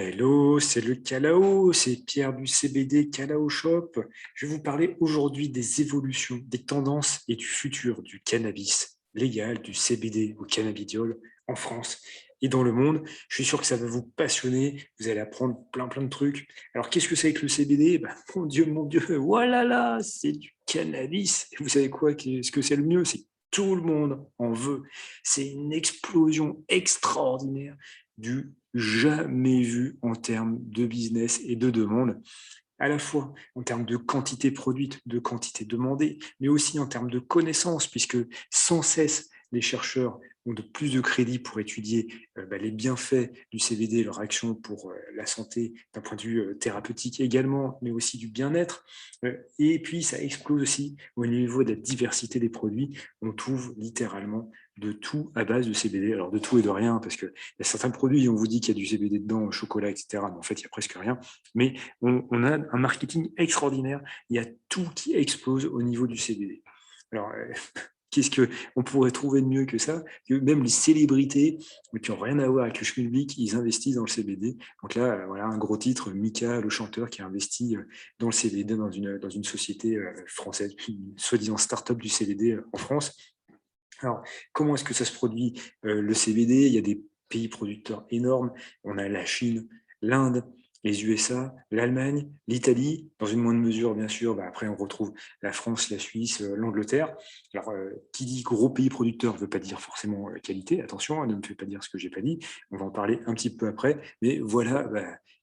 Hello, c'est le Calao, c'est Pierre du CBD Calao Shop. Je vais vous parler aujourd'hui des évolutions, des tendances et du futur du cannabis légal, du CBD au cannabidiol en France et dans le monde. Je suis sûr que ça va vous passionner, vous allez apprendre plein de trucs. Alors qu'est-ce que c'est que le CBD? Mon Dieu, voilà là, c'est du cannabis. Et vous savez quoi, ce que c'est le mieux? C'est que tout le monde en veut. C'est une explosion extraordinaire du jamais vu en termes de business et de demande, à la fois en termes de quantité produite, de quantité demandée, mais aussi en termes de connaissances, puisque sans cesse, les chercheurs ont de plus de crédit pour étudier les bienfaits du CBD, leur action pour la santé d'un point de vue thérapeutique également, mais aussi du bien-être. Et puis, ça explose aussi au niveau de la diversité des produits. On trouve littéralement de tout à base de CBD. Alors, de tout et de rien, parce qu'il y a certains produits, on vous dit qu'il y a du CBD dedans, au chocolat, etc. Mais en fait, il n'y a presque rien. Mais on a un marketing extraordinaire. Il y a tout qui explose au niveau du CBD. Alors, qu'est-ce qu'on pourrait trouver de mieux que ça? Que même les célébrités qui n'ont rien à voir avec le schmilblick, ils investissent dans le CBD. Donc là, voilà un gros titre, Mika, le chanteur, qui a investi dans le CBD dans une société française, une soi-disant start-up du CBD en France. Alors, comment est-ce que ça se produit le CBD? Il y a des pays producteurs énormes. On a la Chine, l'Inde, les USA, l'Allemagne, l'Italie, dans une moindre mesure, bien sûr. Après, on retrouve la France, la Suisse, l'Angleterre. Alors, qui dit gros pays producteur ne veut pas dire forcément qualité. Attention, ne me fais pas dire ce que j'ai pas dit. On va en parler un petit peu après. Mais voilà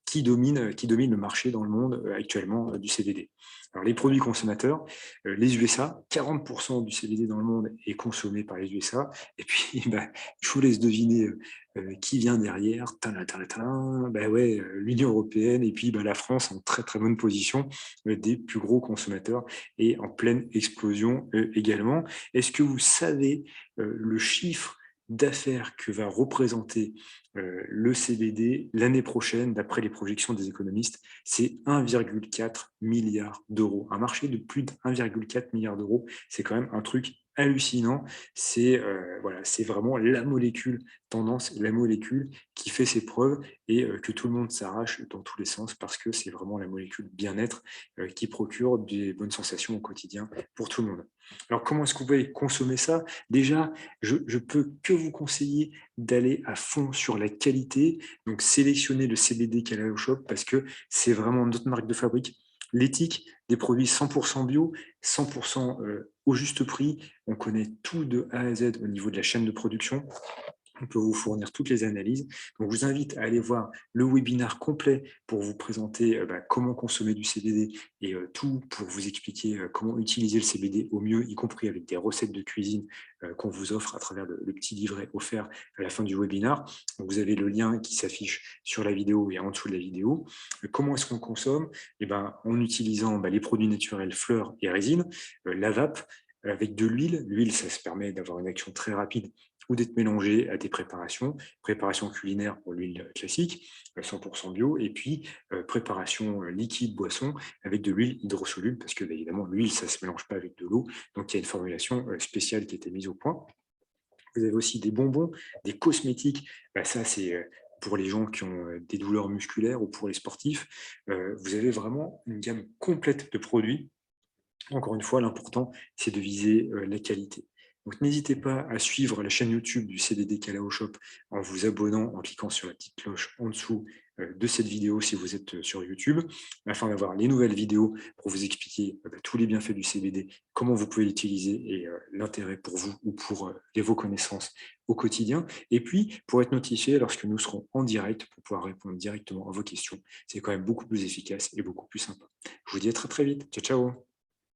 qui domine le marché dans le monde actuellement du CBD. Alors, les produits consommateurs, les USA, 40% du CBD dans le monde est consommé par les USA. Et puis, je vous laisse deviner qui vient derrière. Ouais, l'Union européenne et puis la France en très bonne position, des plus gros consommateurs et en pleine explosion également. Est-ce que vous savez le chiffre d'affaires que va représenter le CBD l'année prochaine, d'après les projections des économistes? C'est 1,4 milliard d'euros. Un marché de plus de 1,4 milliard d'euros, c'est quand même un truc hallucinant. C'est voilà, c'est vraiment la molécule tendance, la molécule qui fait ses preuves et que tout le monde s'arrache dans tous les sens parce que c'est vraiment la molécule bien-être qui procure des bonnes sensations au quotidien pour tout le monde. Alors comment est-ce que vous pouvez consommer ça? Déjà, je peux que vous conseiller d'aller à fond sur la qualité, donc sélectionner le CBD Calao Shop parce que c'est vraiment notre marque de fabrique. L'éthique, des produits 100% bio, 100% au juste prix. On connaît tout de A à Z au niveau de la chaîne de production. On peut vous fournir toutes les analyses. Donc, je vous invite à aller voir le webinaire complet pour vous présenter comment consommer du CBD et tout pour vous expliquer comment utiliser le CBD au mieux, y compris avec des recettes de cuisine qu'on vous offre à travers le petit livret offert à la fin du webinaire. Donc, vous avez le lien qui s'affiche sur la vidéo et en dessous de la vidéo. Comment est-ce qu'on consomme? En utilisant les produits naturels, fleurs et résines, la vape, avec de l'huile. L'huile, ça se permet d'avoir une action très rapide ou d'être mélangé à des préparations culinaires pour l'huile classique, 100% bio, et puis préparation liquide boisson avec de l'huile hydrosoluble, parce que évidemment l'huile, ça ne se mélange pas avec de l'eau, donc il y a une formulation spéciale qui a été mise au point. Vous avez aussi des bonbons, des cosmétiques, ça c'est pour les gens qui ont des douleurs musculaires ou pour les sportifs. Vous avez vraiment une gamme complète de produits. Encore une fois, l'important, c'est de viser la qualité. Donc, n'hésitez pas à suivre la chaîne YouTube du CBD Calao Shop en vous abonnant, en cliquant sur la petite cloche en dessous de cette vidéo si vous êtes sur YouTube, afin d'avoir les nouvelles vidéos pour vous expliquer tous les bienfaits du CBD, comment vous pouvez l'utiliser et l'intérêt pour vous ou pour vos connaissances au quotidien. Et puis, pour être notifié lorsque nous serons en direct, pour pouvoir répondre directement à vos questions, c'est quand même beaucoup plus efficace et beaucoup plus sympa. Je vous dis à très vite. Ciao, ciao!